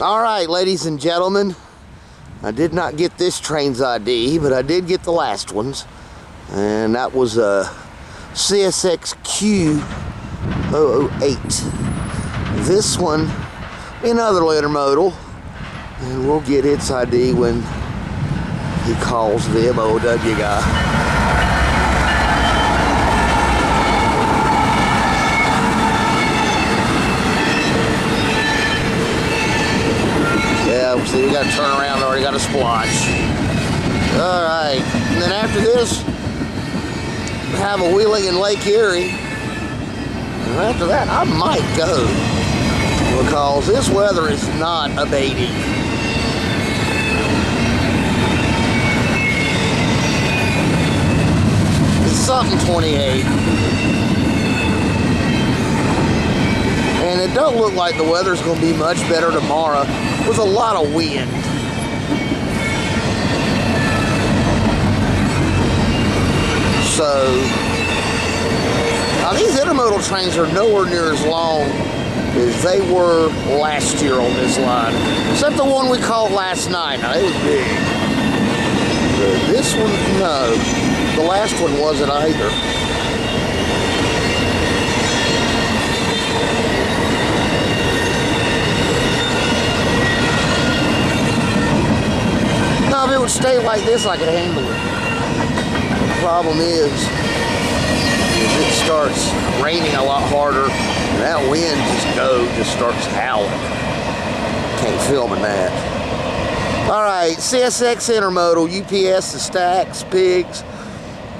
All right, ladies and gentlemen, I did not get this train's ID, but I did get the last one's, and that was a CSX Q 008. This one, another intermodal, and we'll get its ID when he calls the MOW guy. See, we got to turn around, already got a splotch. Alright, and then after this, we have a wheeling in Lake Erie. And after that, I might go, because this weather is not abating. It's something 28. And it don't look like the weather's going to be much better tomorrow, with a lot of wind. So, now these intermodal trains are nowhere near as long as they were last year on this line. Except the one we caught last night. Now, it was big. This one, no. The last one wasn't either. If it would stay like this, I could handle it. The problem is it starts raining a lot harder, and that wind just starts howling. Can't film in that. Alright, CSX Intermodal, UPS, the Stacks, Pigs,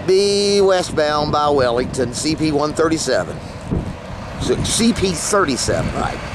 be westbound by Wellington, CP 137. CP 37, right.